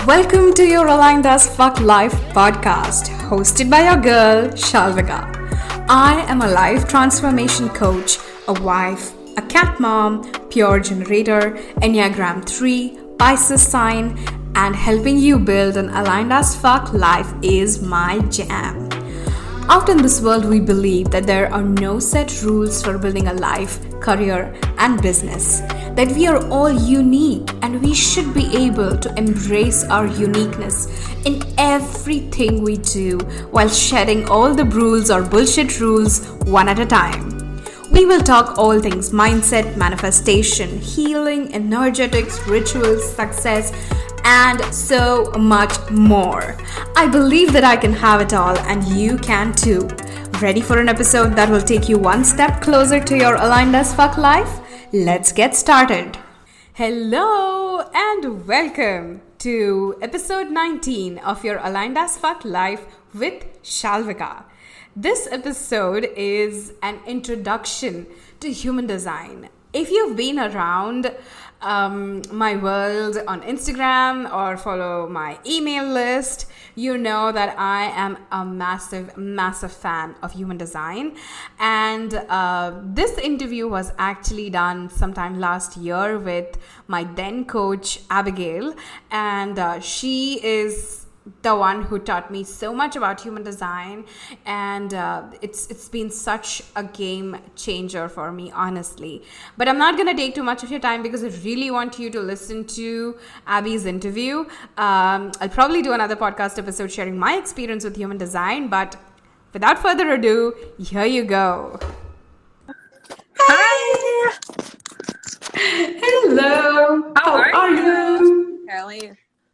Welcome to your Aligned as Fuck Life podcast, hosted by your girl, Shalvika. I am a life transformation coach, a wife, a cat mom, pure generator, Enneagram 3, Pisces sign, and helping you build an aligned as fuck life is my jam. Out in this world, we believe that there are no set rules for building a life, career, and business. That we are all unique and we should be able to embrace our uniqueness in everything we do while shedding all the rules or bullshit rules one at a time. We will talk all things mindset, manifestation, healing, energetics, rituals, success, and so much more. I believe that I can have it all and you can too. Ready for an episode that will take you one step closer to your aligned as fuck life? Let's get started. Hello and welcome to episode 19 of your Aligned as Fuck Life with Shalvika. This episode is an introduction to human design. If you've been around my world on Instagram or follow my email list, you know that I am a massive fan of human design. And this interview was actually done sometime last year with my then coach, Abigail. And she is the one who taught me so much about human design, and it's been such a game changer for me, honestly. But I'm not going to take too much of your time because I really want you to listen to Abby's interview. I'll probably do another podcast episode sharing my experience with human design, but without further ado, here you go. Hi! Hello. How are you? Apparently,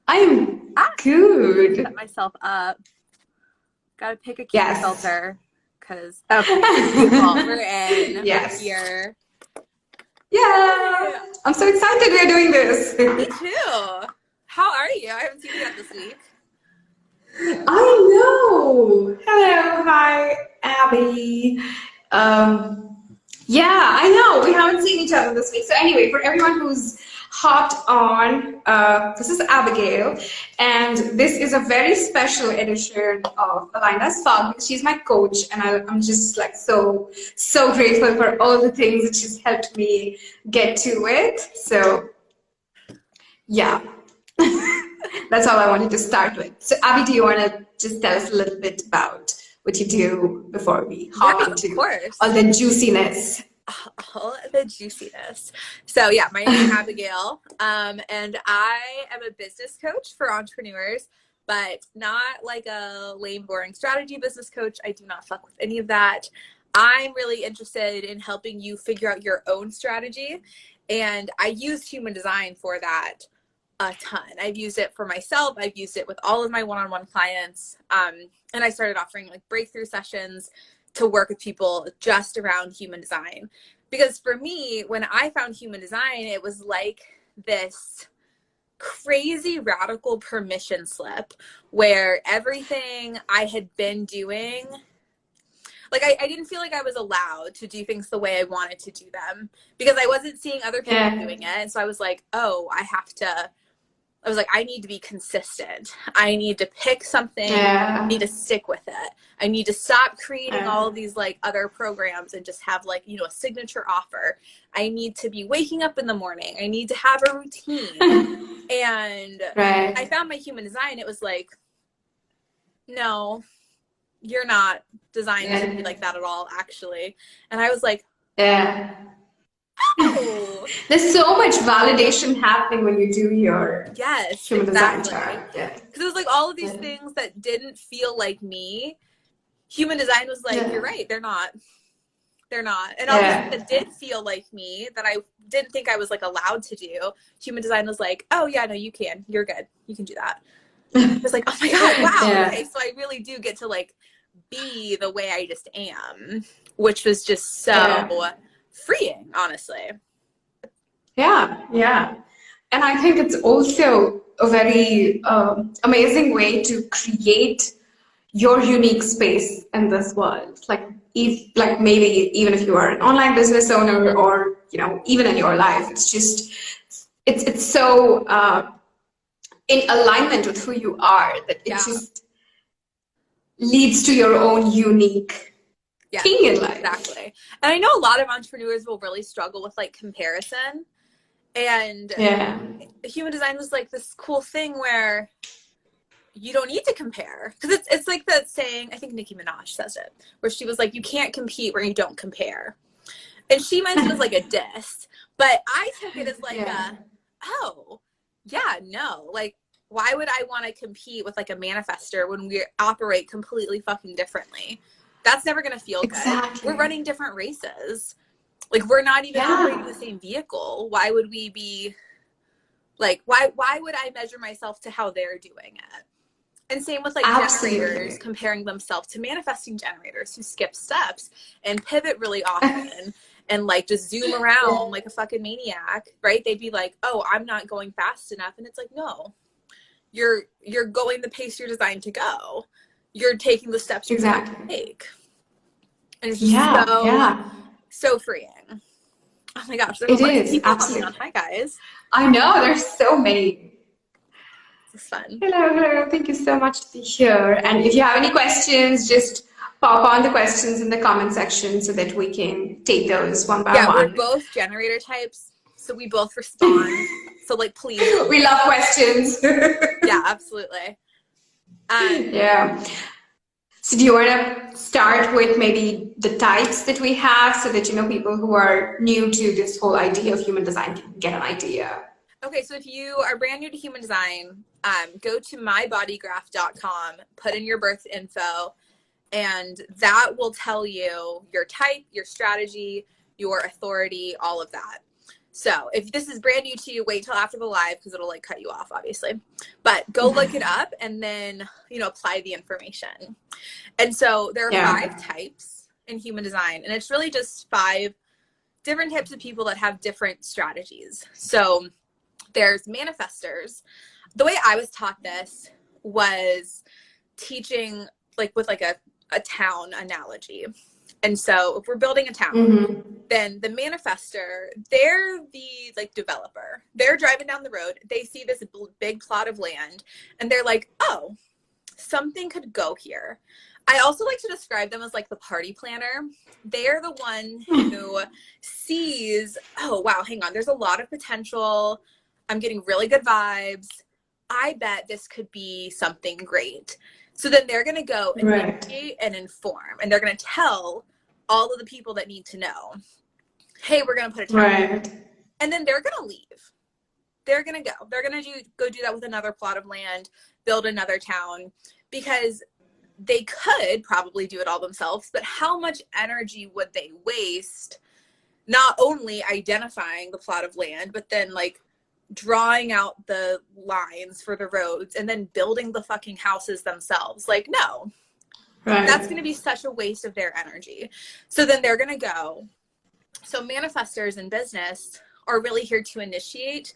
I'm good. Set myself up. Gotta pick a cute filter because we're in. Yes. We're here. Yeah. I'm so excited we're doing this. Me too. How are you? I haven't seen you yet this week. I know. Hello. Hi, Abby. Yeah, I know. We haven't seen each other this week. So anyway, for everyone who's hopped on, this is Abigail, and this is a very special edition of Aligned as Fuck because she's my coach, and I'm just like so grateful for all the things that she's helped me get to it. So yeah, that's all I wanted to start with. So Abby, do you want to just tell us a little bit about what you do before we hop into all the juiciness? All the juiciness. So yeah, my name is Abigail, and I am a business coach for entrepreneurs, but not like a lame, boring strategy business coach. I do not fuck with any of that. I'm really interested in helping you figure out your own strategy, and I use human design for that a ton. I've used it for myself. I've used it with all of my one-on-one clients, and I started offering like breakthrough sessions to work with people just around human design. Because for me, when I found human design, it was like this crazy radical permission slip where everything I had been doing, like I didn't feel like I was allowed to do things the way I wanted to do them because I wasn't seeing other people doing it. And so I was like, I need to be consistent. I need to pick something. I need to stick with it. I need to stop creating all of these like other programs and just have like, a signature offer. I need to be waking up in the morning. I need to have a routine. And I found my human design. It was like, no, you're not designed to be like that at all, actually. And I was like, oh. There's so much validation happening when you do your human design chart. Because it was like all of these things that didn't feel like me. Human design was like, you're right, they're not. And all the things that did feel like me that I didn't think I was like allowed to do, human design was like, oh yeah, no, you can. You're good. You can do that. I was like, oh my God, wow. Okay, so I really do get to like be the way I just am, which was just so freeing, honestly. Yeah. And I think it's also a very amazing way to create your unique space in this world. Maybe even if you are an online business owner or, even in your life, it's so in alignment with who you are, that it just leads to your own unique thing in life. Exactly. And I know a lot of entrepreneurs will really struggle with like comparison, and human design was like this cool thing where you don't need to compare, because it's like that saying, I think Nicki Minaj says it, where she was like, you can't compete where you don't compare. And she meant it as like a diss, but I took it as like like, why would I want to compete with like a manifestor when we operate completely fucking differently? That's never going to feel good. We're running different races. Like, we're not even operating the same vehicle. Why would we be like, why would I measure myself to how they're doing it? And same with like generators comparing themselves to manifesting generators who skip steps and pivot really often and like just zoom around like a fucking maniac, right? They'd be like, oh, I'm not going fast enough. And it's like, no, you're going the pace you're designed to go. You're taking the steps you're designed to take. And it's just so freeing. Oh my gosh, there's a lot of people hopping on. Hi guys. I know, there's so many. It's fun. Hello. Thank you so much to be here. And if you have any questions, just pop on the questions in the comment section so that we can take those one by one. Yeah, we're both generator types, so we both respond. So like, please. We love questions. Yeah, absolutely. So do you want to start with maybe the types that we have so that, people who are new to this whole idea of human design can get an idea? Okay, so if you are brand new to human design, go to mybodygraph.com, put in your birth info, and that will tell you your type, your strategy, your authority, all of that. So if this is brand new to you, wait till after the live because it'll like cut you off, obviously. But go look it up and then, apply the information. And so there are 5 types in human design, and it's really just 5 different types of people that have different strategies. So there's manifestors. The way I was taught this was teaching like with like a town analogy. And so if we're building a town, then the manifestor, they're the like developer. They're driving down the road. They see this big plot of land and they're like, oh, something could go here. I also like to describe them as like the party planner. They're the one who sees, oh, wow, hang on. There's a lot of potential. I'm getting really good vibes. I bet this could be something great. So then they're going to go and initiate and inform, and they're going to tell all of the people that need to know, hey, we're going to put a town. And then they're going to leave. They're going to go. They're going to go do that with another plot of land, build another town, because they could probably do it all themselves, but how much energy would they waste not only identifying the plot of land, but then like drawing out the lines for the roads and then building the fucking houses themselves? Like, no, that's going to be such a waste of their energy. So then they're going to go. So manifestors in business are really here to initiate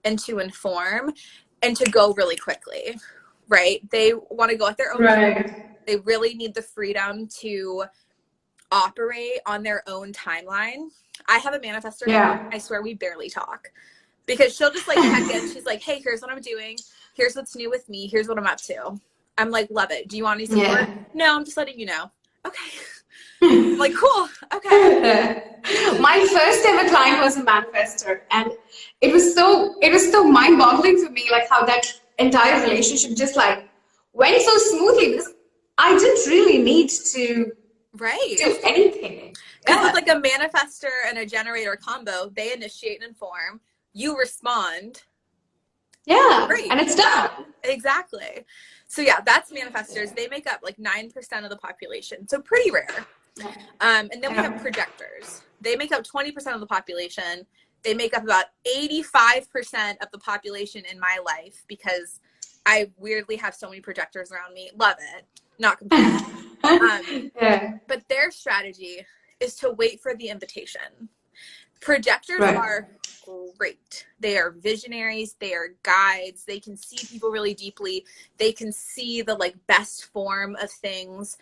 and to inform and to go really quickly, right? They want to go at their own pace. They really need the freedom to operate on their own timeline. I have a manifestor. I swear we barely talk. Because she'll just like check in. She's like, hey, here's what I'm doing. Here's what's new with me. Here's what I'm up to. I'm like, love it. Do you want any support? No, I'm just letting you know. Okay. I'm like, cool. Okay. My first ever client was a manifestor. And it was so mind-boggling for me, like how that entire relationship just like went so smoothly because I didn't really need to do anything. Because with like a manifestor and a generator combo, they initiate and inform. You respond. And it's done. Exactly. So that's manifestors. They make up like 9% of the population. So pretty rare. And then we have projectors. They make up 20% of the population. They make up about 85% of the population in my life because I weirdly have so many projectors around me. Love it. Not complaining. But their strategy is to wait for the invitation. Projectors are great. They are visionaries. They are guides. They can see people really deeply. They can see the like best form of things.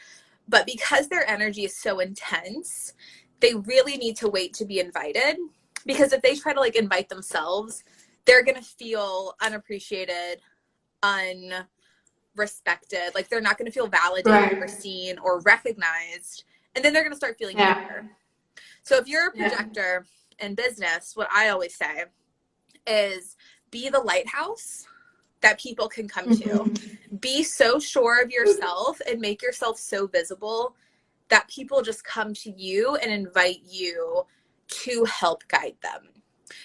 But because their energy is so intense, they really need to wait to be invited. Because if they try to like invite themselves, they're going to feel unappreciated, unrespected. Like they're not going to feel validated or seen or recognized. And then they're going to start feeling better. So if you're a projector in business, what I always say is be the lighthouse that people can come to. Be so sure of yourself and make yourself so visible that people just come to you and invite you to help guide them.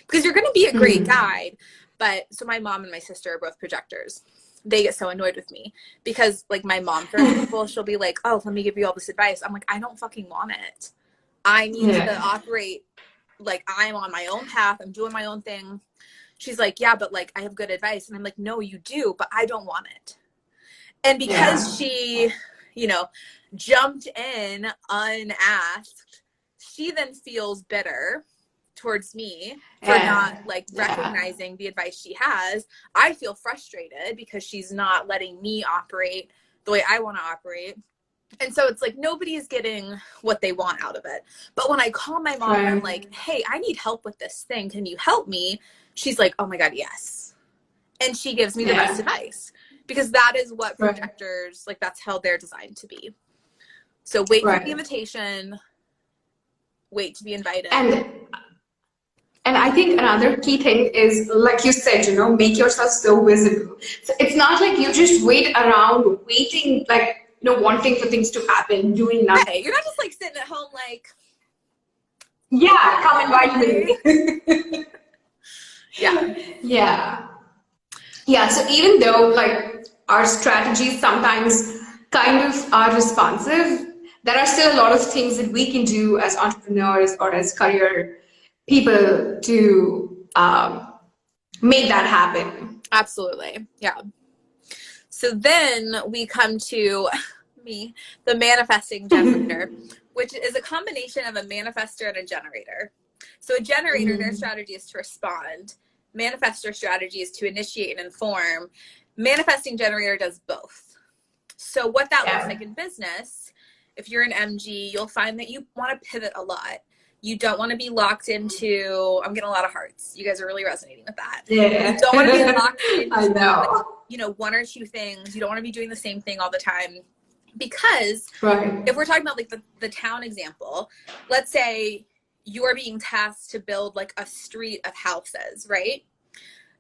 Because you're going to be a great guide. But so my mom and my sister are both projectors. They get so annoyed with me because like my mom, for example, she'll be like, oh, let me give you all this advice. I'm like, I don't fucking want it. I need to operate like I'm on my own path. I'm doing my own thing. She's like, yeah, but like I have good advice. And I'm like, no, you do, but I don't want it. And because she, you know, jumped in unasked, she then feels bitter towards me for not like recognizing the advice she has. I feel frustrated because she's not letting me operate the way I want to operate. And so it's like nobody is getting what they want out of it. But when I call my mom and I'm like, hey, I need help with this thing. Can you help me? She's like, oh my God, yes. And she gives me the best advice because that is what projectors, like that's how they're designed to be. So wait for the invitation, wait to be invited. And I think another key thing is, like you said, you know, make yourself so visible. So it's not like you just wait around waiting, like, you know, wanting for things to happen, doing nothing. Hey, you're not just like sitting at home like, yeah, come invite me. Yeah. So even though like our strategies sometimes kind of are responsive, there are still a lot of things that we can do as entrepreneurs or as career people to make that happen. Absolutely. Yeah. So then we come to me, the manifesting generator, which is a combination of a manifestor and a generator. So a generator, their strategy is to respond. Manifestor strategy is to initiate and inform. Manifesting generator does both. So what that looks like in business, if you're an MG, you'll find that you want to pivot a lot. You don't want to be locked into, I'm getting a lot of hearts. You guys are really resonating with that. Yeah. You don't want to be locked into, I know. like, you know, one or two things. You don't want to be doing the same thing all the time. Because if we're talking about like the town example, let's say you're being tasked to build like a street of houses, right?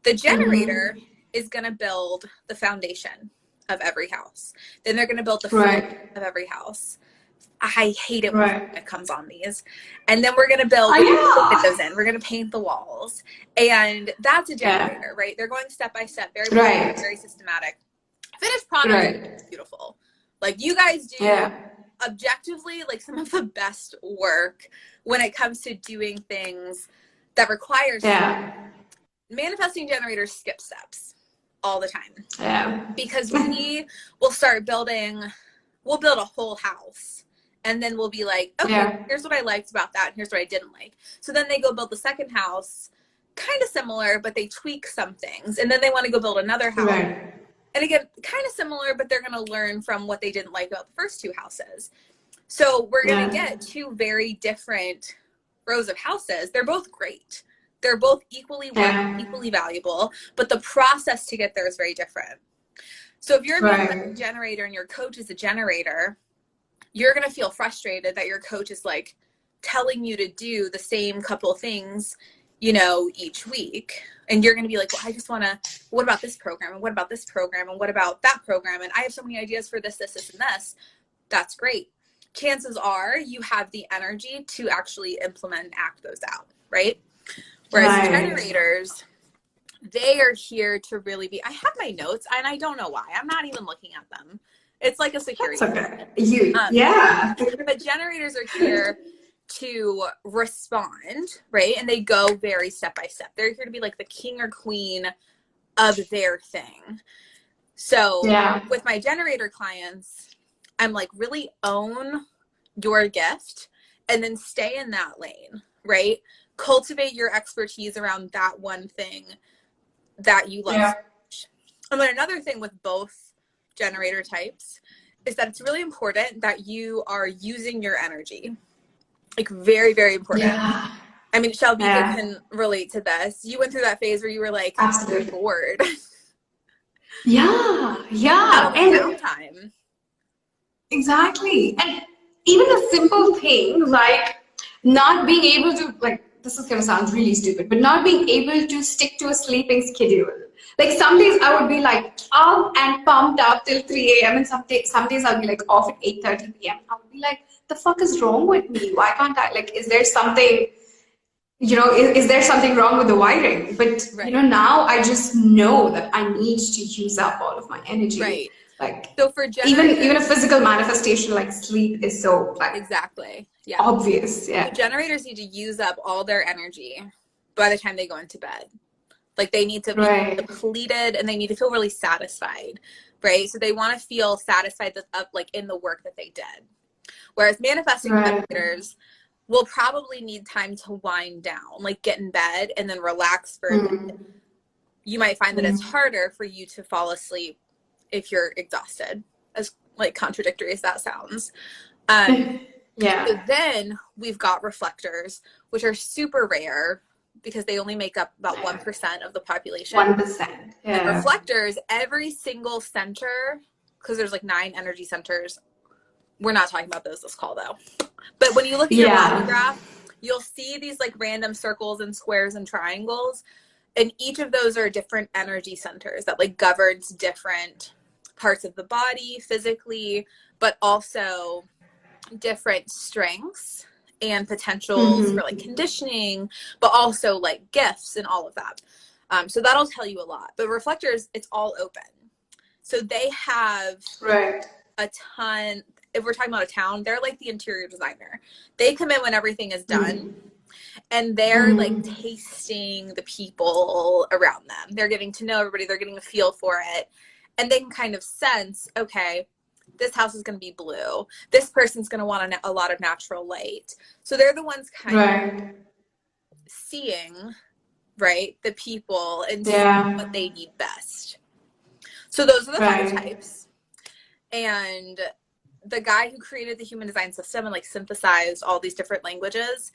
The generator is going to build the foundation of every house. Then they're going to build the front of every house. I hate it when it comes on these. And then we're going to build windows in. We're going to paint the walls. And that's a generator, right? They're going step by step, very very systematic. Finished product is beautiful. Like you guys do objectively like some of the best work when it comes to doing things that requires manifesting generators skip steps all the time. Because we will start building, we'll build a whole house. And then we'll be like, okay, here's what I liked about that. And here's what I didn't like. So then they go build the second house, kind of similar, but they tweak some things. And then they want to go build another house. And again, kind of similar, but they're going to learn from what they didn't like about the first two houses. So we're going to get two very different rows of houses. They're both great. They're both equally worth, equally valuable, but the process to get there is very different. So if you're a generator and your coach is a generator, you're going to feel frustrated that your coach is like telling you to do the same couple things, you know, each week. And you're going to be like, well, I just want to, what about this program? And what about this program? And what about that program? And I have so many ideas for this, this, this, and this. That's great. Chances are you have the energy to actually implement and act those out, right? Whereas generators, they are here to really be, I have my notes and I don't know why. I'm not even looking at them. It's like a security. That's okay. But generators are here to respond, right? And they go very step by step. They're here to be like the king or queen of their thing. So with my generator clients, I'm like, really own your gift and then stay in that lane, right? Cultivate your expertise around that one thing that you love. And then another thing with both generator types is that it's really important that you are using your energy. Like very, very important. I mean, Shelby, you can relate to this. You went through that phase where you were like, absolutely bored. Yeah. Have And downtime. exactly. And even a simple thing like not being able to, like, this is going to sound really stupid, but not being able to stick to a sleeping schedule. Like some days I would be like up and pumped up till 3 a.m. and some days I'll be like off at 8:30 p.m. I would be like, the fuck is wrong with me? Why can't I, like, is there something, is there something wrong with the wiring? But Right. now I just know that I need to use up all of my energy. Right. Like So for even a generators, physical manifestation like sleep is so like exactly. Yeah. obvious. So Yeah. generators need to use up all their energy by the time they go into bed. Like they need to be Right. depleted and they need to feel really satisfied, right? So they want to feel satisfied like in the work that they did. Whereas manifesting Right. generators will probably need time to wind down, like get in bed and then relax for a bit. Mm. You might find that it's Mm. harder for you to fall asleep if you're exhausted, as like contradictory as that sounds. So Yeah. then we've got reflectors, which are super rare because they only make up about 1% of the population. 1%. And Yeah. reflectors, every single center, because there's like 9 energy centers. We're not talking about those this call though. But when you look at your body Yeah. graph, you'll see these like random circles and squares and triangles. And each of those are different energy centers that like governs different parts of the body physically, but also different strengths and potentials for like conditioning, but also like gifts and all of that. So that'll tell you a lot. But reflectors, it's all open. So they have Right. a ton. If we're talking about a town, they're like the interior designer. They come in when everything is done and they're like tasting the people around them. They're getting to know everybody. They're getting a feel for it. And they can kind of sense, okay, this house is going to be blue. This person's going to want a lot of natural light. So they're the ones kind of seeing, right, the people and seeing what they need best. So those are the 5 types. And the guy who created the human design system and like synthesized all these different languages,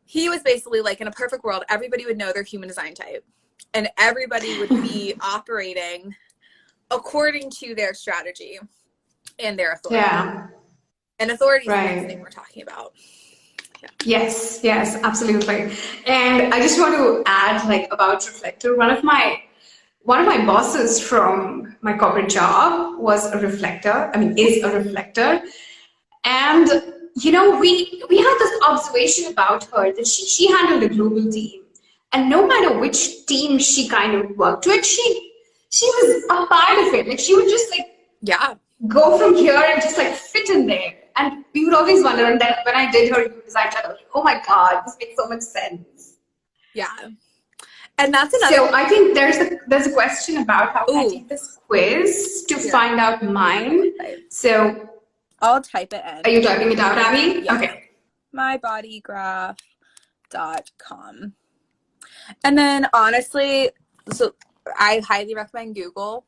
he was basically like, in a perfect world, everybody would know their human design type and everybody would be operating according to their strategy and their authority. Yeah. And authority is the next thing we're talking about. Yeah. Yes, absolutely. And I just want to add like about reflector. One of my bosses from my corporate job was a reflector. I mean, is a reflector. And we had this observation about her that she handled a global team. And no matter which team she kind of worked with, she was a part of it. Like she would just like go from here and just like fit in there. And we would always wonder, and then when I did her design, I was like, oh my God, this makes so much sense. Yeah. And that's another. So I think there's a question about how I take this quiz to find out mine. So I'll type it in. Are you typing it out, Abby? Yeah. Okay. mybodygraph.com. And then honestly, so I highly recommend Google.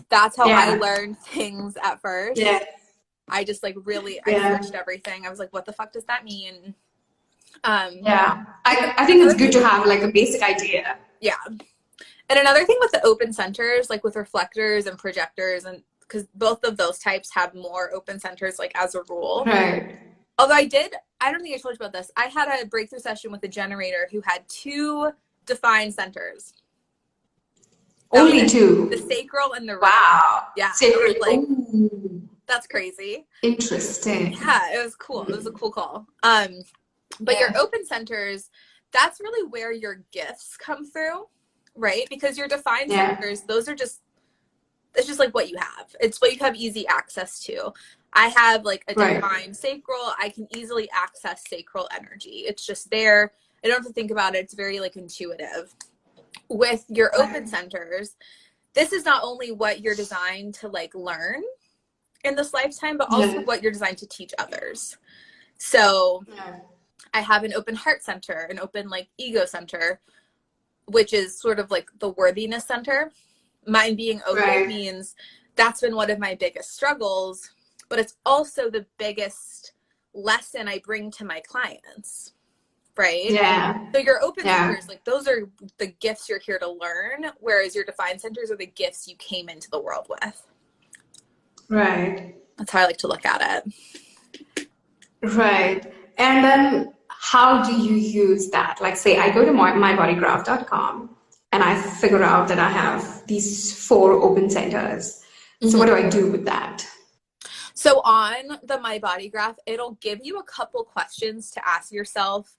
That's how I learned things at first. Yeah. I just like really, I searched everything. I was like, what the fuck does that mean? I think it's good to have like a basic idea. Yeah. And another thing with the open centers, like with reflectors and projectors, and because both of those types have more open centers, like as a rule. Right. Although I don't think I told you about this. I had a breakthrough session with a generator who had 2 defined centers. Only 2. The sacral and the wow. Yeah. Sacral. Like, that's crazy. Interesting. Yeah, it was cool. It was a cool call. But your open centers, that's really where your gifts come through, right? Because your defined centers, those are just, it's just like what you have. It's what you have easy access to. I have like a defined sacral. I can easily access sacral energy. It's just there. I don't have to think about it. It's very like intuitive. With your open centers, this is not only what you're designed to like learn in this lifetime, but also what you're designed to teach others. So I have an open heart center, an open like ego center, which is sort of like the worthiness center. Mine being open means that's been one of my biggest struggles, but it's also the biggest lesson I bring to my clients, right? Yeah. So your open Yeah. centers, like those are the gifts you're here to learn, whereas your defined centers are the gifts you came into the world with. Right. That's how I like to look at it. Right. And then how do you use that? Like, say, I go to mybodygraph.com and I figure out that I have these 4 open centers. So what do I do with that? So on the My Body Graph, it'll give you a couple questions to ask yourself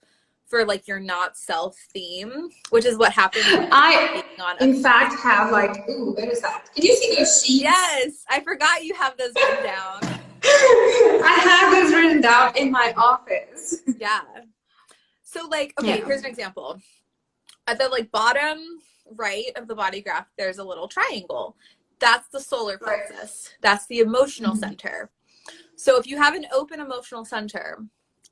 for like your not self theme, which is what happens when I, on in fact, have like, ooh, what is that? Can you see those sheets? Yes, I forgot you have those written down. I have those written down in my office. Yeah. So like, okay, here's an example. At the like bottom right of the body graph, there's a little triangle. That's the solar plexus. That's the emotional center. So if you have an open emotional center,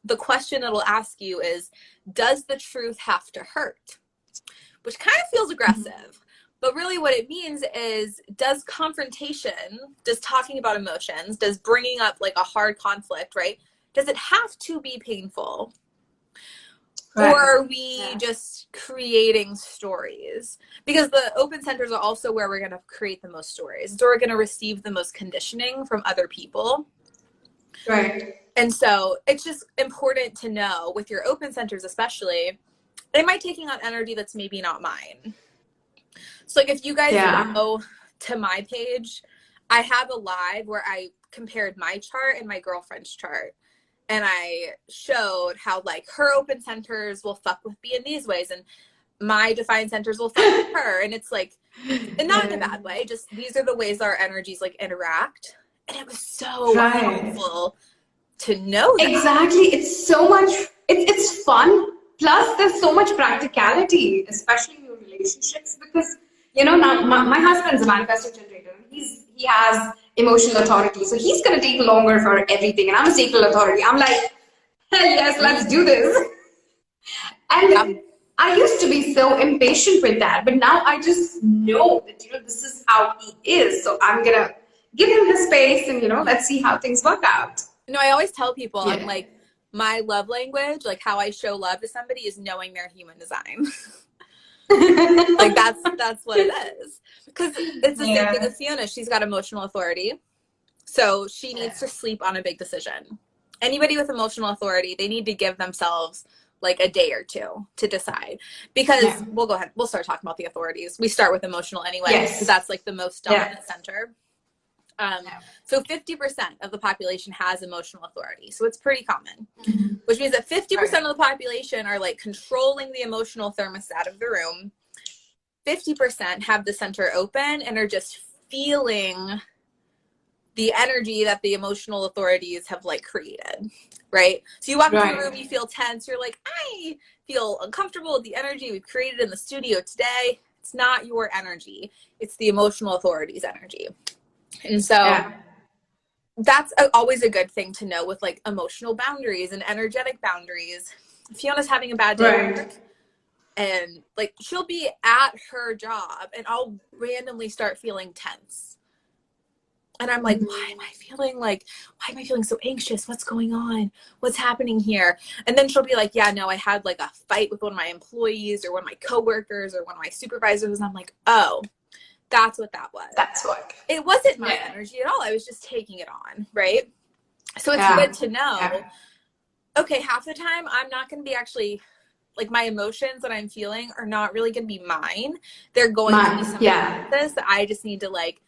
the question it'll ask you is, does the truth have to hurt? Which kind of feels aggressive. But really what it means is, does confrontation, does talking about emotions, does bringing up like a hard conflict, right? Does it have to be painful? Right. Or are we just creating stories? Because the open centers are also where we're going to create the most stories. So we're going to receive the most conditioning from other people. Right. And so it's just important to know with your open centers especially, am I taking on energy that's maybe not mine? So like if you guys go to my page, I have a live where I compared my chart and my girlfriend's chart. And I showed how like her open centers will fuck with me in these ways and my defined centers will fuck with her. And it's like, and not in a bad way, just these are the ways our energies like interact. And it was so helpful to know that. Exactly. It's so much, it's fun. Plus there's so much practicality, especially in your relationships, because you know, now my husband's a manifesting generator. He has emotional authority, so he's gonna take longer for everything, and I'm a sacral authority. I'm like, hell yes, let's do this. And I used to be so impatient with that, but now I just know that this is how he is. So I'm gonna give him the space, and let's see how things work out. No, I always tell people I'm like, my love language, like how I show love to somebody, is knowing their human design. Like that's what it is, because it's the same thing with Fiona. She's got emotional authority, so she needs to sleep on a big decision. Anybody with emotional authority, they need to give themselves like a day or two to decide, because we'll go ahead, we'll start talking about the authorities. We start with emotional anyway, because that's like the most dominant center. So 50% of the population has emotional authority. So it's pretty common, which means that 50% of the population are like controlling the emotional thermostat of the room. 50% have the center open and are just feeling the energy that the emotional authorities have like created, right? So you walk into a room, you feel tense. You're like, I feel uncomfortable with the energy we've created in the studio today. It's not your energy. It's the emotional authorities' energy. And so that's always a good thing to know with like emotional boundaries and energetic boundaries. Fiona's having a bad day at work, and like she'll be at her job and I'll randomly start feeling tense. And I'm like, why am I feeling so anxious? What's going on? What's happening here? And then she'll be like, yeah, no, I had like a fight with one of my employees or one of my coworkers or one of my supervisors. And I'm like, oh, that's what that was. That's what. It wasn't my energy at all. I was just taking it on, right? So it's good to know, okay, half the time I'm not going to be actually, like my emotions that I'm feeling are not really going to be mine. They're going to be something like this that I just need to like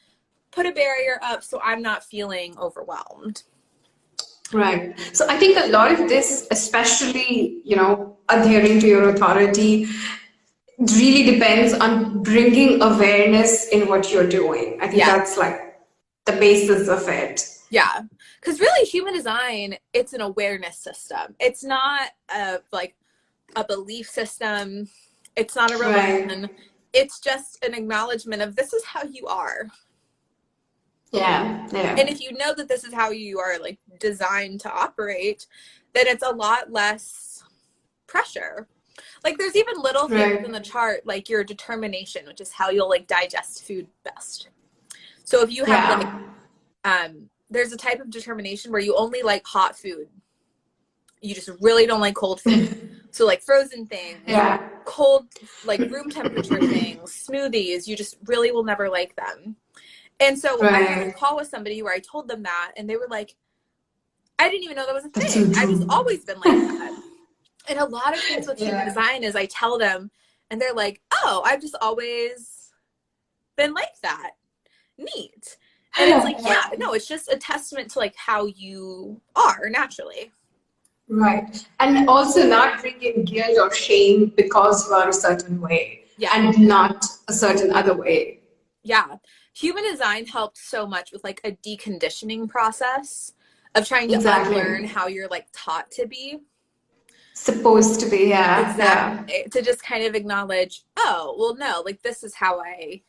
put a barrier up so I'm not feeling overwhelmed. Right. So I think a lot of this, especially, adhering to your authority, really depends on bringing awareness in what you're doing. I think that's like the basis of it. Yeah. Because really human design, it's an awareness system. It's not a belief system. It's not a religion. It's just an acknowledgement of this is how you are. Yeah. And if you know that this is how you are like designed to operate, then it's a lot less pressure. Like there's even little things in the chart, like your determination, which is how you'll like digest food best. So if you have there's a type of determination where you only like hot food. You just really don't like cold food. So like frozen things, Yeah. cold, like room temperature things, smoothies, you just really will never like them. And so I had a call with somebody where I told them that, and they were like, I didn't even know that was a That's thing. so I've just true. always been like that. And a lot of things with human design is I tell them, and they're like, oh, I've just always been like that. Neat. And it's like, yeah, no, it's just a testament to like how you are naturally. Right. And also not bring in guilt or shame because you are a certain way and not a certain other way. Yeah. Human design helped so much with like a deconditioning process of trying to unlearn how you're like taught to be. Supposed to be, yeah. Exactly. Yeah. To just kind of acknowledge, oh, well, no, like this is how I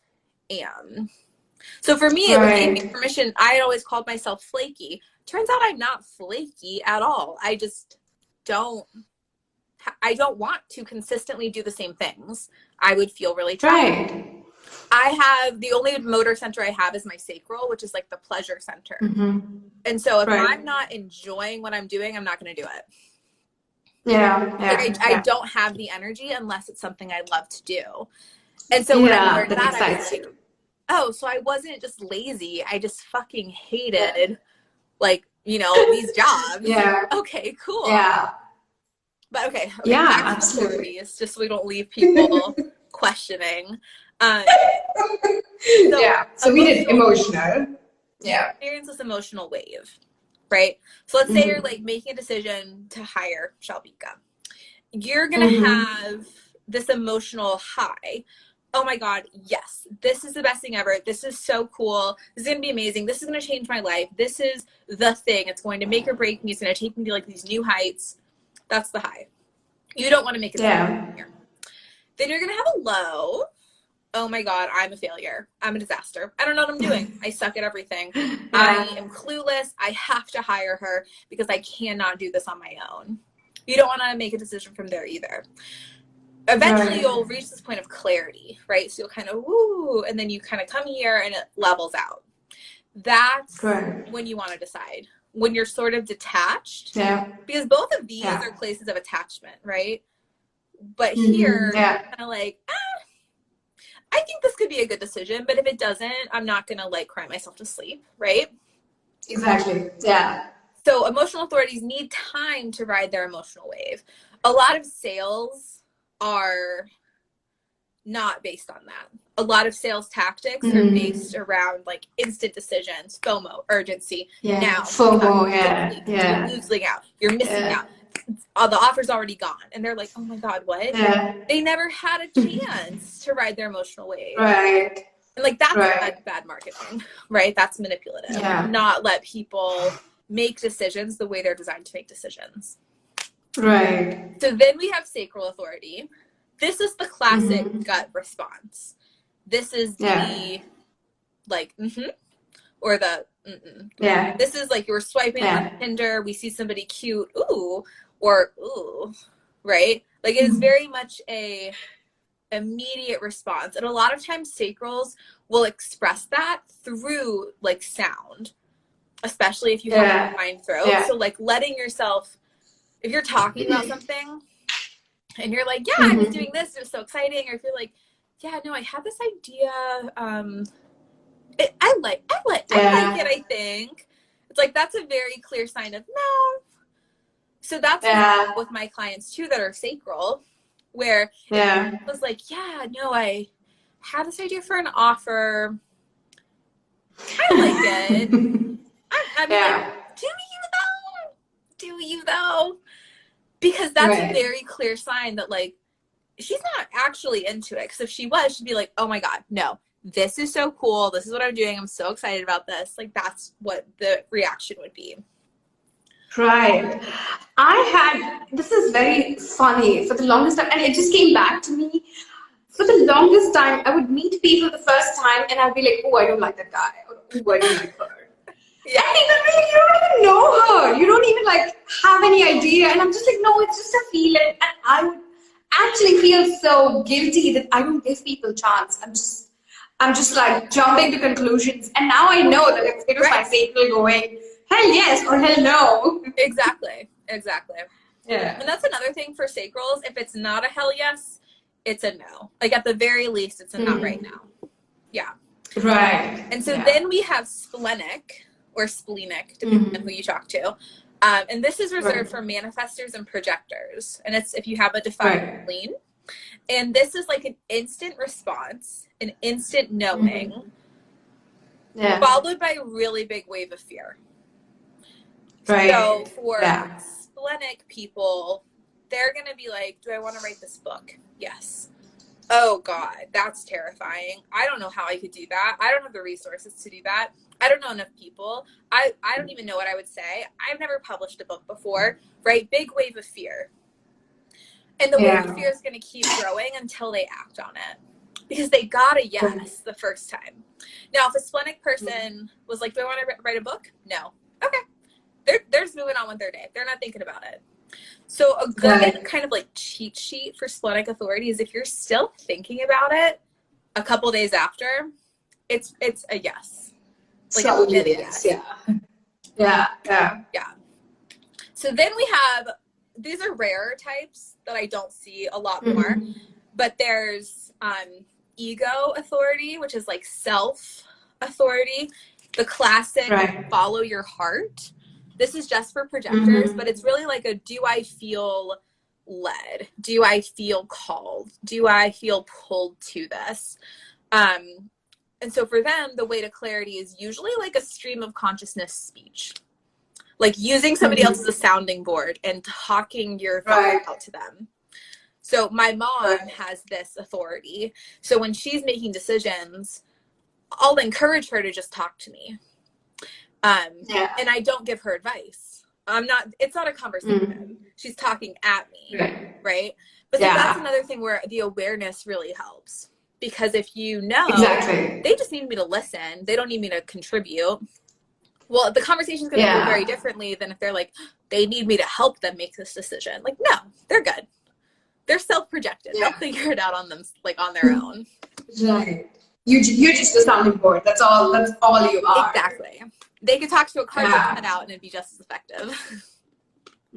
am. So for me, it gave me permission. I had always called myself flaky. Turns out I'm not flaky at all. I just don't want to consistently do the same things. I would feel really trapped. I have the only motor center I have is my sacral, which is like the pleasure center. And so if I'm not enjoying what I'm doing, I'm not going to do it. Like I don't have the energy unless it's something I love to do. And so when I learned that I was like, oh, so I wasn't just lazy. I just fucking hated, like, you know, these jobs. Okay, cool. But okay, back to absolutely. It's just so we don't leave people questioning. So we did emotional. Experience this emotional wave, right? So let's say you're like making a decision to hire Shalvika. You're gonna have this emotional high. Oh my God, yes, this is the best thing ever. This is so cool. This is gonna be amazing. This is gonna change my life. This is the thing. It's going to make or break me. It's gonna take me to like these new heights. That's the high. You don't want to make it here. Then you're gonna have a low. Oh my God, I'm a failure. I'm a disaster. I don't know what I'm doing. I suck at everything. I am clueless. I have to hire her because I cannot do this on my own. You don't want to make a decision from there either. Eventually you'll reach this point of clarity, right? So you'll kind of woo, and then you kind of come here and it levels out. That's when you want to decide. When you're sort of detached. Because both of these are places of attachment, right? But here, you're kind of like, I think this could be a good decision, but if it doesn't, I'm not going to like cry myself to sleep, right? Exactly. So emotional authorities need time to ride their emotional wave. A lot of sales are not based on that. A lot of sales tactics are based around like instant decisions, FOMO, urgency. Now, FOMO, you're losing out. You're missing out. The offer's already gone. And they're like, oh my God, what? They never had a chance to ride their emotional wave. And like that's bad marketing, right? That's manipulative. Not let people make decisions the way they're designed to make decisions. So then we have sacral authority. This is the classic gut response. This is the like, or the, This is like you're swiping on Tinder. We see somebody cute, ooh, or ooh, right? Like it is very much a immediate response. And a lot of times sacrals will express that through like sound, especially if you have a fine throat. So like letting yourself, if you're talking about something and you're like, yeah, I'm doing this, it was so exciting. Or if you're like, yeah, no, I had this idea. I like it, I think. It's like, that's a very clear sign of no. So that's with my clients too that are sacral, where it was like, yeah, no, I had this idea for an offer. I like it. I'm like, do you though? Because that's a very clear sign that like, she's not actually into it. Because if she was, she'd be like, oh my God, no, this is so cool. This is what I'm doing. I'm so excited about this. Like, that's what the reaction would be. This is very funny for the longest time. And it just came back to me. For the longest time, I would meet people the first time and I'd be like, oh, I don't like that guy. Or, oh, I don't like her. And people would be like, you don't even know her. You don't even like have any idea. And I'm just like, no, it's just a feeling. And I would actually feel so guilty that I don't give people a chance. I'm just like jumping to conclusions. And now I know that it was my sacral going, hell yes or hell no. Exactly. Yeah. And that's another thing for sacrals. If it's not a hell yes, it's a no. Like at the very least, it's a not right now. Yeah. Right. And so then we have splenic or splenic, depending on who you talk to. And this is reserved for manifestors and projectors. And it's if you have a defined spleen. And this is like an instant response, an instant knowing, followed by a really big wave of fear. Right. So for splenic people, they're going to be like, do I want to write this book? Yes. Oh God, that's terrifying. I don't know how I could do that. I don't have the resources to do that. I don't know enough people. I don't even know what I would say. I've never published a book before, right? Big wave of fear. And the wave of fear is going to keep growing until they act on it because they got a yes the first time. Now, if a splenic person was like, do I want to write a book? No. Okay. They're just moving on with their day. They're not thinking about it. So a good kind of like cheat sheet for splenic authority is if you're still thinking about it a couple days after, it's a yes. Like so a yes. Yeah. So then we have, these are rarer types that I don't see a lot more, but there's ego authority, which is like self authority, the classic follow your heart. This is just for projectors, but it's really like a, do I feel led? Do I feel called? Do I feel pulled to this? And so for them, the way to clarity is usually like a stream of consciousness speech, like using somebody else as a sounding board and talking your thoughts out to them. So my mom has this authority. So when she's making decisions, I'll encourage her to just talk to me. And I don't give her advice. It's not a conversation. She's talking at me, right? But so that's another thing where the awareness really helps. Because if you know, they just need me to listen. They don't need me to contribute. Well, the conversation's going to go very differently than if they're like, they need me to help them make this decision. Like, no, they're good. They're self-projected. They'll figure it out on them, like on their own. Right. You're just a sounding board. That's all you are. Exactly. They could talk to a cardboard cutout and it'd be just as effective.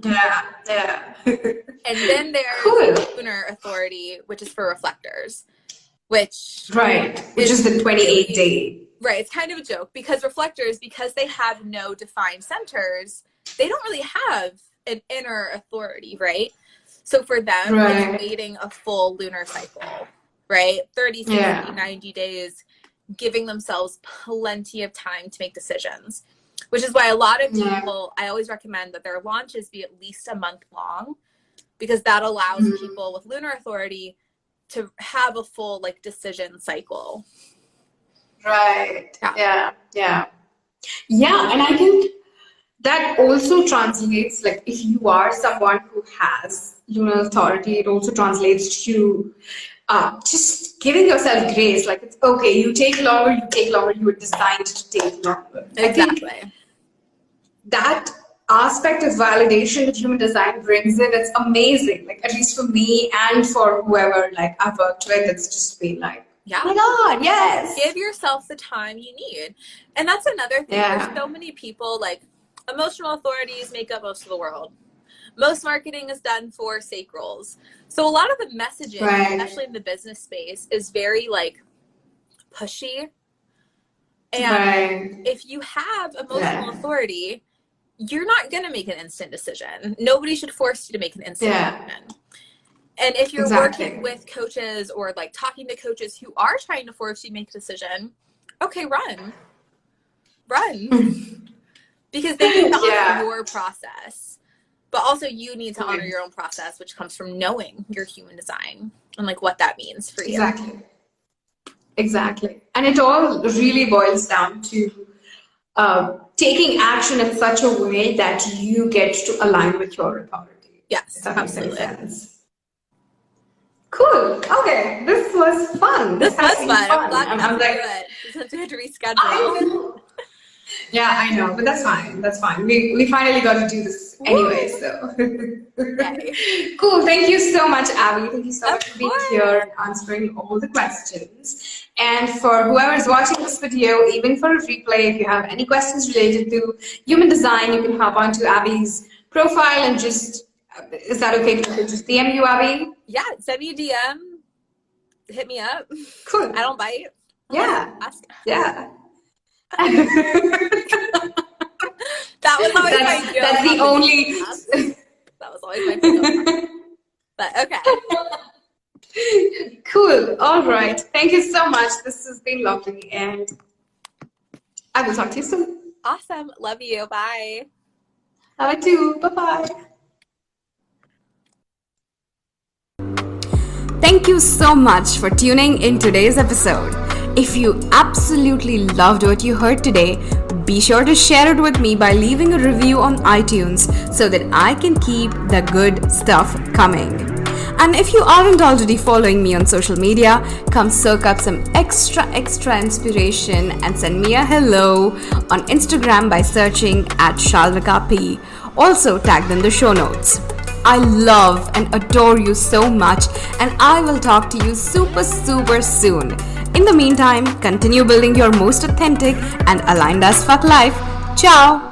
Yeah. And then there's lunar authority, which is for reflectors, which is the 28-day. Right. It's kind of a joke because reflectors, because they have no defined centers, they don't really have an inner authority, right? So for them, it's waiting a full lunar cycle, right? 30, 60, 90 days, giving themselves plenty of time to make decisions, which is why a lot of people, I always recommend that their launches be at least a month long, because that allows people with lunar authority to have a full like decision cycle. Right. Yeah. And I think that also translates, like if you are someone who has lunar authority, it also translates to just giving yourself grace. Like, it's okay, you take longer, you were designed to take longer. Exactly. I think that aspect of validation that human design brings in, it's amazing. Like, at least for me and for whoever like I've worked with, it's just been like, oh my God, yes. Give yourself the time you need. And that's another thing. There's so many people, like, emotional authorities make up most of the world. Most marketing is done for sacrals. So a lot of the messaging, especially in the business space, is very like pushy. And if you have emotional authority, you're not going to make an instant decision. Nobody should force you to make an instant decision. And if you're working with coaches or like talking to coaches who are trying to force you to make a decision, okay, run. Because they need to honor your process. But also you need to honor your own process, which comes from knowing your human design and like what that means for you. Exactly. And it all really boils down to taking action in such a way that you get to align with your authority. Yes, absolutely. Cool. Okay. This was fun. This was fun. I'm glad we got to do it. Since we had to reschedule. Yeah, I know, but that's fine. We finally got to do this anyway, so. Cool. Thank you so much, Abby. Thank you so much for being here and answering all the questions. And for whoever's watching this video, even for a replay, if you have any questions related to human design, you can hop onto Abby's profile and just Is that okay to just DM you, Abby? Yeah, send me a DM. Hit me up. Cool. I don't bite. Yeah. Ask. Yeah. That was always my joke. That's the only. That was always my joke. But okay. Cool. All right. Thank you so much. This has been lovely, and I will talk to you soon. Awesome. Love you. Bye. Love you too. Bye-bye. Thank you so much for tuning in today's episode. If you absolutely loved what you heard today, be sure to share it with me by leaving a review on iTunes so that I can keep the good stuff coming. And if you aren't already following me on social media, come soak up some extra inspiration and send me a hello on Instagram by searching @ShalvikaP. Also tagged in the show notes. I love and adore you so much, and I will talk to you super soon. In the meantime, continue building your most authentic and aligned as fuck life. Ciao!